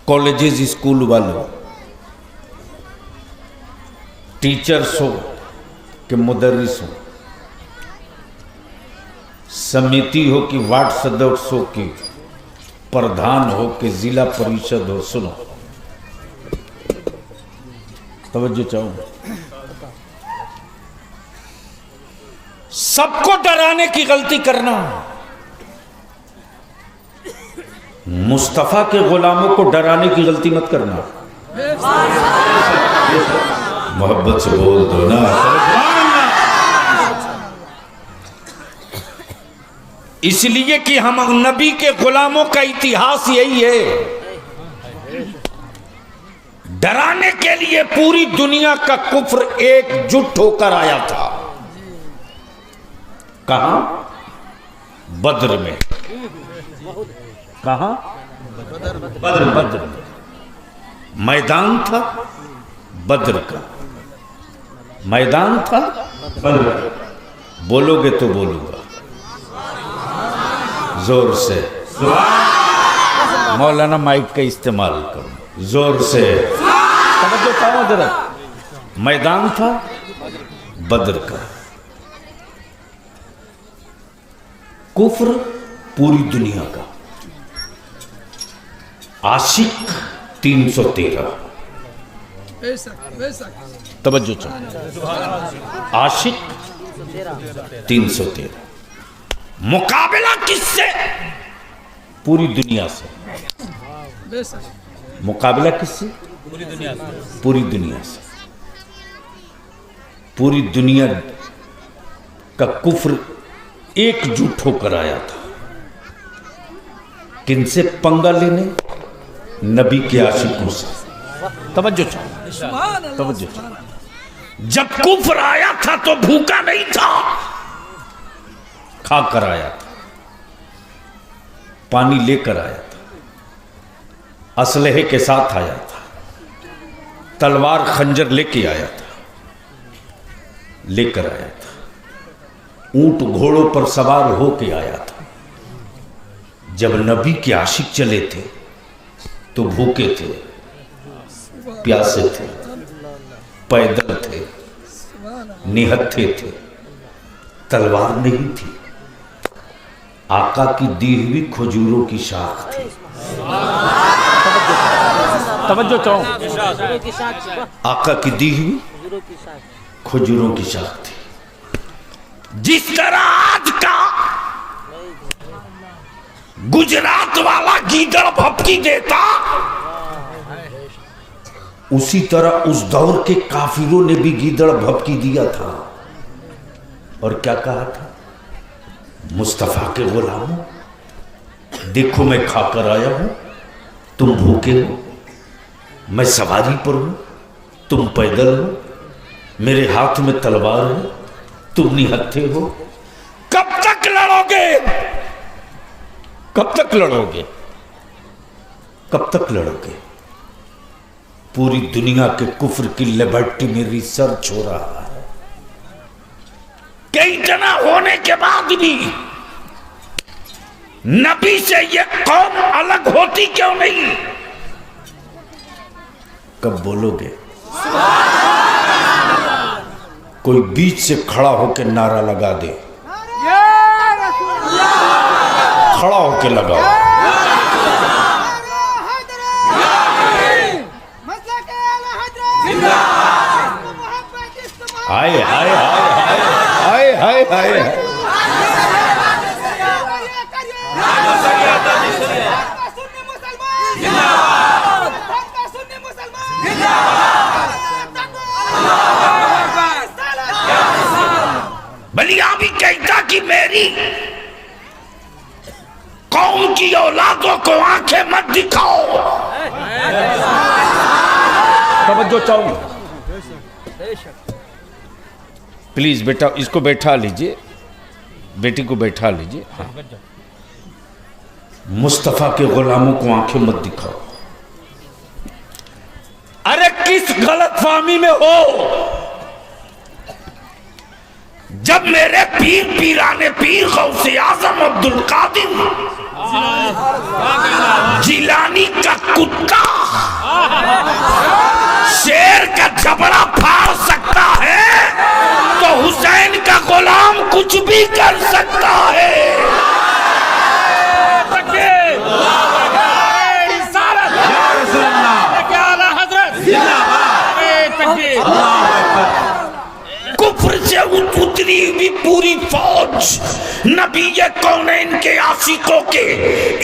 Colleges school वालों, teachers हो कि मुदर्रिस हो, समिति हो कि वार्ड सदस्य हो कि प्रधान हो कि जिला परिषद हो, सुनो तवज्जो चाहूं। सबको डराने की गलती करना, मुस्तफा के गुलामों को डराने की गलती मत करना। मोहब्बत से बोल दो ना। इसलिए कि हम नबी के गुलामों का इतिहास यही है, डराने के लिए पूरी दुनिया का कुफ्र एकजुट होकर आया था। कहां? बद्र में। कहां? बद्र में मैदान था, बद्र का मैदान था, बद्र। बोलोगे तो बोलूंगा जोर से, मौलाना माइक का इस्तेमाल करो जोर से। समझो पाओ जरा, मैदान था बद्र का, कुफ्र पूरी दुनिया का, आशिक 313। तवज्जो चाहो, आशिक 313। मुकाबला किससे? पूरी दुनिया से। मुकाबला किससे? पूरी दुनिया से। पूरी दुनिया से। पूरी दुनिया का कुफ्र एकजुट होकर आया था। किनसे पंगा लेने? नबी के आशिकों से। तवज्जो चाहो, तवज्जो चाहो। जब कुफ्र आया था तो भूखा नहीं था, खाकर आया था, पानी लेकर आया था, असलहे के साथ आया था, तलवार खंजर लेके आया था, लेकर आया था, ऊंट घोड़ों पर सवार होके आया था। जब नबी के आशिक चले थे तो भूखे थे, प्यासे थे, पैदल थे, निहत्थे थे, तलवार नहीं थी, आका की दी हुई खजूरों की शाख थी। तवज्जो चाहो, आका की दी हुई खजूरों की शाख थी। जिस तरह आज का गुजरात वाला गीदड़ भपकी देता, उसी तरह उस दौर के काफिरों ने भी गीदड़ भपकी दिया था। और क्या कहा था? मुस्तफा के गुलामों, देखो मैं खाकर आया हूं, तुम भूखे हो, मैं सवारी पर हूं, तुम पैदल हो, मेरे हाथ में तलवार है, तुम निहत्थे हो। कब तक लड़ोगे? कब तक लड़ोगे? कब तक लड़ोगे? पूरी दुनिया के कुफ्र की लिबर्टी में रिसर्च हो रहा है कि इतना होने के बाद भी नबी से ये कौम अलग होती क्यों नहीं? कब बोलोगे? कोई बीच से खड़ा होकर नारा लगा दे, खड़ा होकर लगाओ। हाय हाय हाय हाय हाय हाय। बलिया भी कहता कि मेरी कौम की औलादों को आंखें मत दिखाओ। तवज्जो चाहूं, प्लीज बेटा इसको बैठा लीजिए, बेटी को बैठा लीजिए। हाँ। मुस्तफा के गुलामों को आंखें मत दिखाओ। अरे किस गलतफहमी में हो? जब मेरे पीर पीराने पीर गौसे आजम अब्दुल कादिर जिलानी का कुत्ता कुछ भी कर सकता है। कुफ्र से उतरी हुई पूरी फौज नबी कौनैन के आशिकों के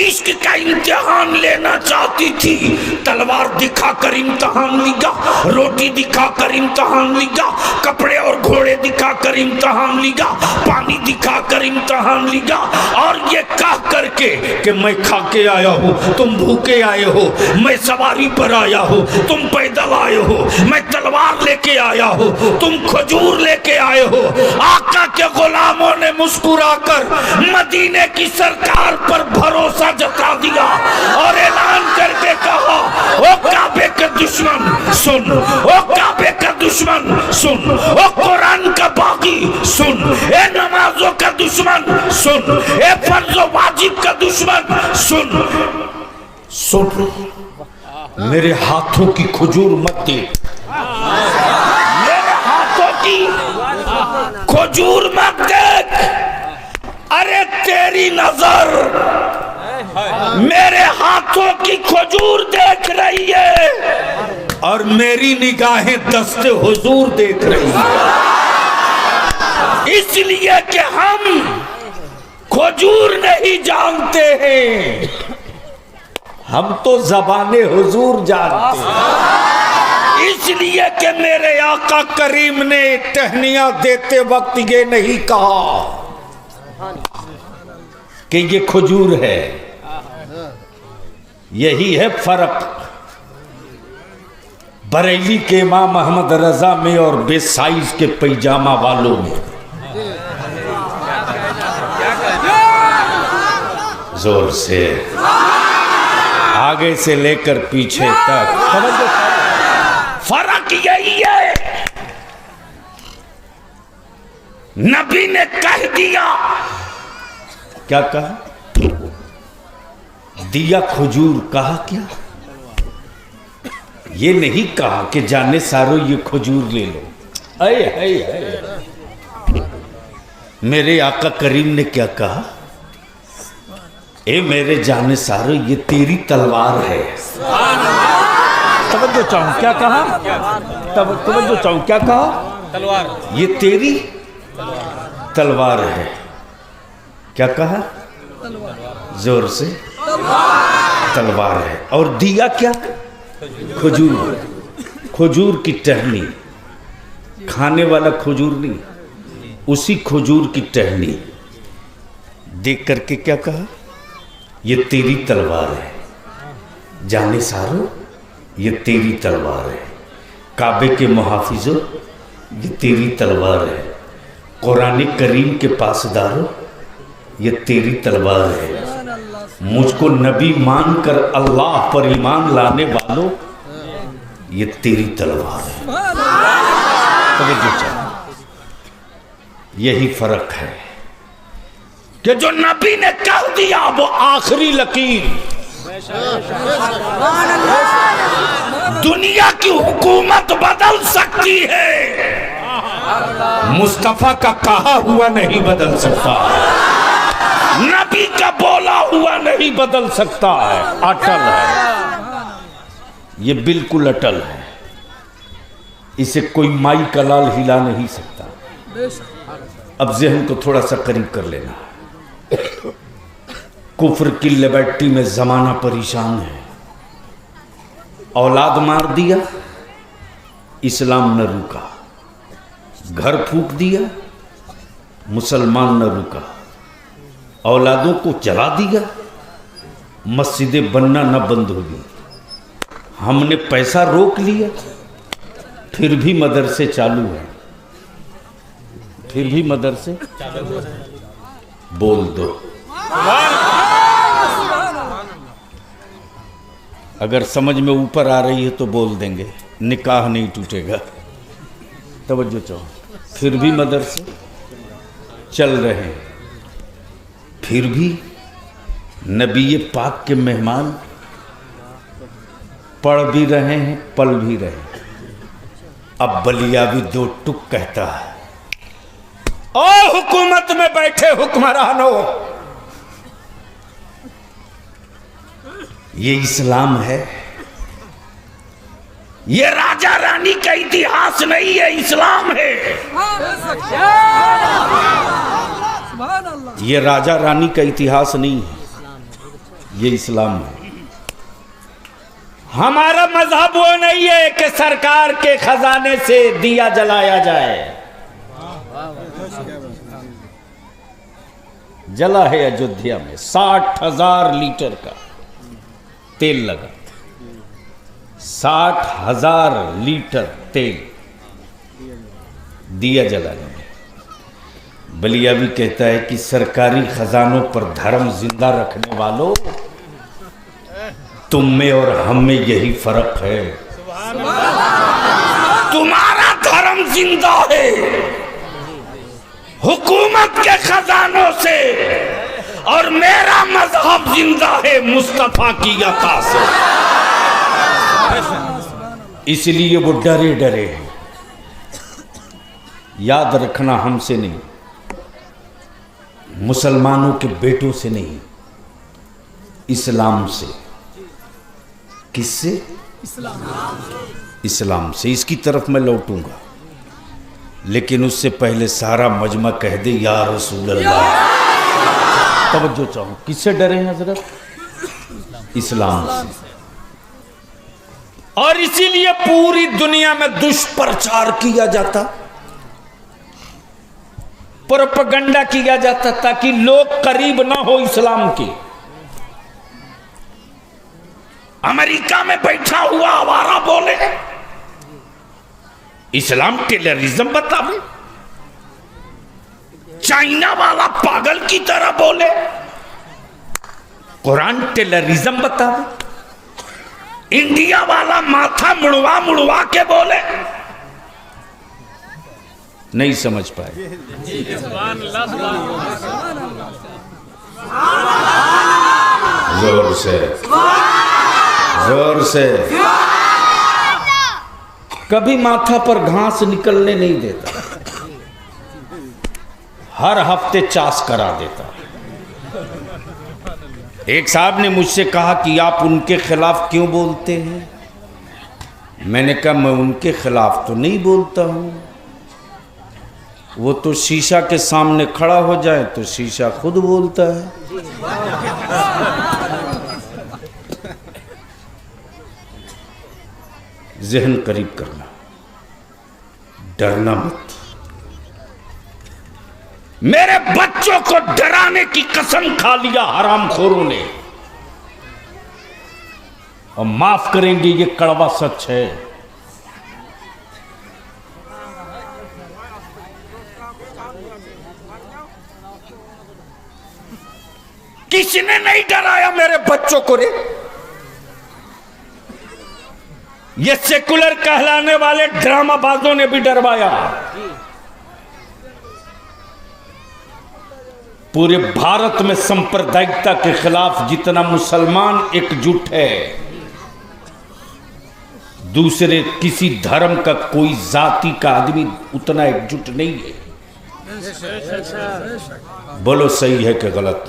इश्क का इम्तिहान लेना चाहती थी। तलवार दिखाकर इम्तिहान लिया, रोटी दिखाकर इम्तिहान लिया, कपड़े और घोड़े दिखाकर इम्तिहान लिया, पानी दिखाकर इम्तिहान लिया, और ये कह करके कि मैं खा के आया हूँ, तुम भूखे आए हो, मैं सवारी पर आया हूँ, तुम पैदल आए हो, मैं तलवार लेके आया हूँ, तुम खजूर लेके आए हो। आका के गुलामों ने मुस्कुराकर मदीने की सरकार पर भरोसा जता दिया और ऐलान करके कहा, ओ काबे के दुश्मन सुन, ओ काबे का दुश्मन सुन, ओ कुरान का बागी सुन, ए नमाजों का दुश्मन सुन, ए फर्जो वाजिब का दुश्मन सुन, सुन, मेरे हाथों की खजूर मत दे, मेरे हाथों की खजूर मत देख। अरे तेरी नजर मेरे हाथों की खजूर देख रही है और मेरी निगाहें दस्ते हुजूर देख रही है, इसलिए कि हम खजूर नहीं जानते हैं, हम तो ज़बाने हुजूर जानते हैं। इसलिए कि मेरे आका करीम ने टहनियां देते वक्त ये नहीं कहा कि ये खजूर है। यही है फर्क बरेली के इमाम अहमद रजा में और बेसाइज के पैजामा वालों में। जोर से आगे से लेकर पीछे तक फर्क यही है। नबी ने कह दिया, क्या कहा? दिया खजूर, कहा क्या? ये नहीं कहा कि जाने सारो ये खजूर ले लो। अये अये अये। मेरे आका करीम ने क्या कहा? ए मेरे जाने सारो ये तेरी तलवार है। तवज्जो चाहूं, क्या कहा? तवज्जो चाहूं, क्या कहा? तलवार, ये तेरी तलवार है। क्या कहा? जोर से, तलवार है। और दिया क्या? खजूर, खजूर की टहनी, खाने वाला खजूर नहीं, उसी खजूर की टहनी देख करके क्या कहा? ये तेरी तलवार है, जाने सारो ये तेरी तलवार है। काबे के मुहाफिजो ये तेरी तलवार है। कुरान करीम के पासदारों ये तेरी तलवार है। मुझको नबी मानकर अल्लाह पर ईमान लाने वालों ये तेरी तलवार है। यही फर्क है कि जो नबी ने कह दिया वो आखिरी लकीर। दुनिया की हुकूमत बदल सकती है, मुस्तफा का कहा हुआ नहीं बदल सकता, नबी का बोला हुआ नहीं बदल सकता है। अटल है, ये बिल्कुल अटल है, इसे कोई माई का लाल हिला नहीं सकता। अब ज़हन को थोड़ा सा करीब कर लेना। कुफ्र की लिबर्टी में ज़माना परेशान है। औलाद मार दिया, इस्लाम न रुका। घर फूंक दिया, मुसलमान न रुका। औलादों को जला दिया, मस्जिदें बनना न बंद हुई। हमने पैसा रोक लिया, फिर भी मदरसे चालू है, फिर भी मदरसे बोल दो। अगर समझ में ऊपर आ रही है तो बोल देंगे, निकाह नहीं टूटेगा। तवज्जो चाहो, फिर भी मदरसे चल रहे हैं, फिर भी नबी पाक के मेहमान पढ़ भी रहे हैं, पल भी रहे हैं। अब बलिया भी दो टुक कहता है, ओ हुकूमत में बैठे हुक्मरानों, ये इस्लाम है? ये राजा रानी का इतिहास नहीं है, इस्लाम है। ये राजा रानी का इतिहास नहीं है, ये इस्लाम है। हमारा मजहब वो नहीं है कि सरकार के खजाने से दिया जलाया जाए। जला है अयोध्या में 60,000 लीटर का तेल लगा, 60,000 लीटर तेल दिया जलाने में। बलिया भी कहता है कि सरकारी खजानों पर धर्म जिंदा रखने वालों, तुम में और हम में यही फर्क है। तुम्हारा धर्म जिंदा है हुकूमत के खजानों से, और मेरा मजहब जिंदा है मुस्तफा की अता से। इसलिए वो डरे डरे हैं। याद रखना, हमसे नहीं, मुसलमानों के बेटों से नहीं, इस्लाम से। किससे? इस्लाम से। इसकी तरफ मैं लौटूंगा, लेकिन उससे पहले सारा मजमा कह दे या रसूल अल्लाह। तवज्जो चाहूं, किससे डरे हैं हजरत? इस्लाम से। और इसीलिए पूरी दुनिया में दुष्प्रचार किया जाता, प्रोपेगेंडा किया जाता, ताकि लोग करीब ना हो इस्लाम के। अमेरिका में बैठा हुआ आवारा बोले इस्लाम टेररिज्म बतावे, चाइना वाला पागल की तरह बोले कुरान टेररिज्म बतावे, इंडिया वाला माथा मुड़वा मुड़वा के बोले। नहीं समझ पाए? जोर से, जोर से। कभी माथा पर घास निकलने नहीं देता, हर हफ्ते चास करा देता। एक साहब ने मुझसे कहा कि आप उनके खिलाफ क्यों बोलते हैं? मैंने कहा मैं उनके खिलाफ तो नहीं बोलता हूं, वो तो शीशा के सामने खड़ा हो जाए तो शीशा खुद बोलता है। जहन करीब करना, डरना मत। मेरे बच्चों को डराने की कसम खा लिया हरामखोरों ने, और माफ करेंगे ये कड़वा सच है। किसी ने नहीं डराया मेरे बच्चों को रे। ये सेकुलर कहलाने वाले ड्रामाबाजों ने भी डरवाया। पूरे भारत में सांप्रदायिकता के खिलाफ जितना मुसलमान एकजुट है, दूसरे किसी धर्म का कोई जाति का आदमी उतना एकजुट नहीं है। बोलो सही है कि गलत?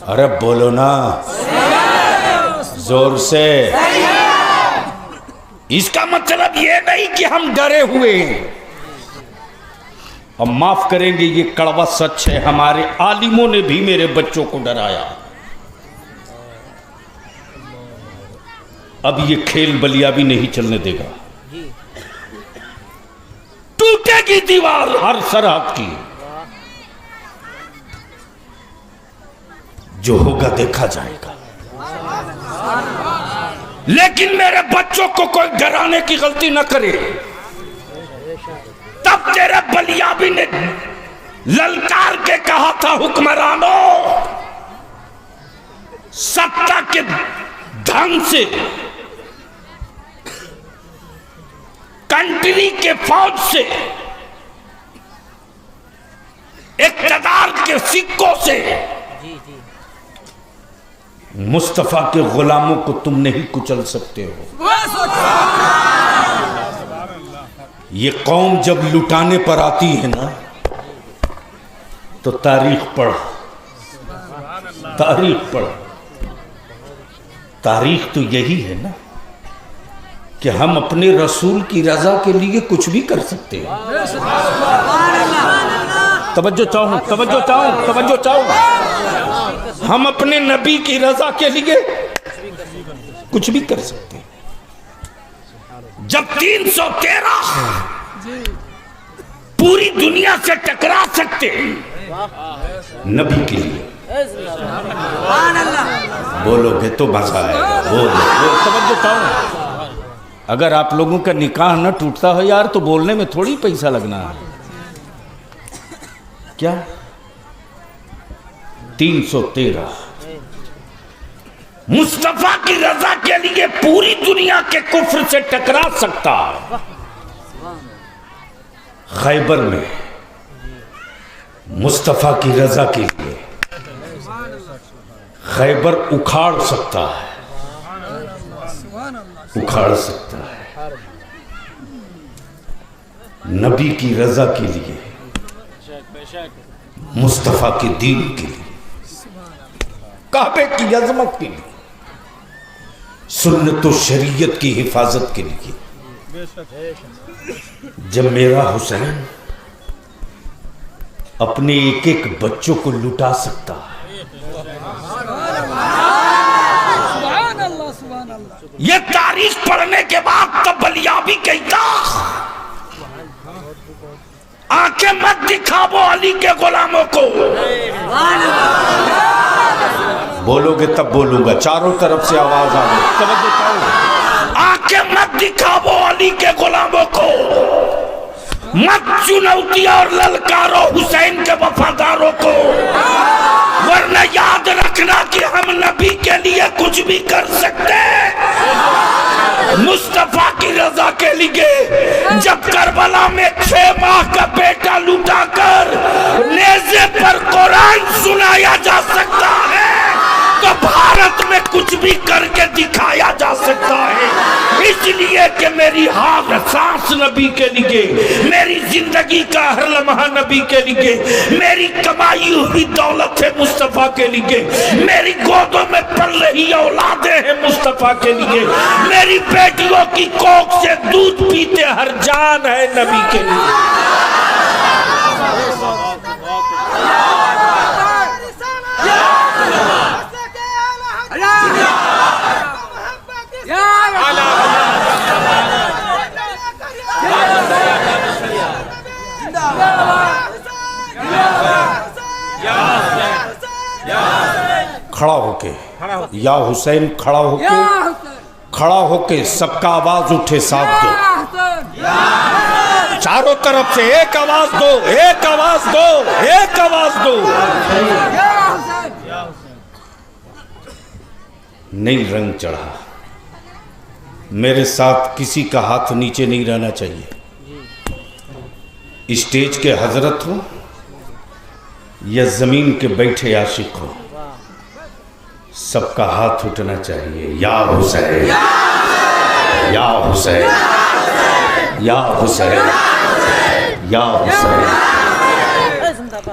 अरे बोलो ना जोर से। इसका मतलब ये नहीं कि हम डरे हुए हैं। अब माफ करेंगे ये कड़वा सच है, हमारे आलिमों ने भी मेरे बच्चों को डराया। अब ये खेल बलिया भी नहीं चलने देगा। टूटेगी दीवार हर सरहद की, जो होगा देखा जाएगा। लेकिन मेरे बच्चों को कोई डराने की गलती न करे। तब तेरे बलियाबी ने ललकार के कहा था, हुक्मरानों, सत्ता के धन से, कंट्री के फौज से, इक़्तिदार के सिक्कों से मुस्तफा के गुलामों को तुम नहीं कुचल सकते हो। ये कौम जब लुटाने पर आती है ना, तो तारीख पढ़, तारीख पढ़। तारीख तो यही है ना कि हम अपने रसूल की रजा के लिए कुछ भी कर सकते हैं। तवज्जो चाहूं, तवज्जो चाहूं, तवज्जो चाहूं। हम अपने नबी की रजा के लिए कुछ भी कर सकते हैं। जब 313 पूरी दुनिया से टकरा सकते नबी के लिए, बोलोगे तो मजा आएगा। बोलो, तवज्जो चाहूं। अगर आप लोगों का निकाह न टूटता हो यार तो बोलने में थोड़ी पैसा लगना है क्या। 313 मुस्तफा की रजा के लिए पूरी दुनिया के कुफ्र से टकरा सकता है। खैबर में मुस्तफा की रजा के लिए खैबर उखाड़ सकता है, उखाड़ सकता है। नबी की रजा के लिए, मुस्तफा के दीन के लिए, काबे की अजमत के लिए, सुन्नत व शरीयत की हिफाजत के लिए, जब मेरा हुसैन अपने एक एक बच्चों को लुटा सकता है, ये तारीख पढ़ने के बाद तो बलिया भी कहता आंखें मत दिखाओ अली के गुलामों को। बोलोगे तब बोलूंगा, चारों तरफ से आवाज आ गई। आंखें मत दिखाओ अली के गुलामों को, मत चुनौती और ललकारो हुसैन के वफादारों को, वरना याद रखना कि हम नबी के लिए कुछ भी कर सकते हैं। मुस्तफा की रजा के लिए जब करबला में 6 माह का बेटा लुटाकर नेज़े पर कुरान सुनाया जा सकता है तो भारत में कुछ भी करके दिखाया जा सकता है। इसलिए कि मेरी हाथ सांस नबी के लिए, मेरी जिंदगी का हर लम्हा नबी के लिए, मेरी कमाई हुई दौलत है मुस्तफा के लिए, मेरी गोदों में पल रही औलादे हैं मुस्तफा के लिए, मेरी बेटियों की कोख से दूध पीते हर जान है नबी के लिए। खड़ा होके या हुसैन, खड़ा होके सबका आवाज उठे, साथ दो, चारों तरफ से एक आवाज दो, एक आवाज दो, एक आवाज दो। नहीं रंग चढ़ा, मेरे साथ किसी का हाथ नीचे नहीं रहना चाहिए। स्टेज के हजरत हो या जमीन के बैठे आशिक हो, सबका हाथ उठना चाहिए। या हुसैन, या हुसैन, या हुसैन, या हुसैन।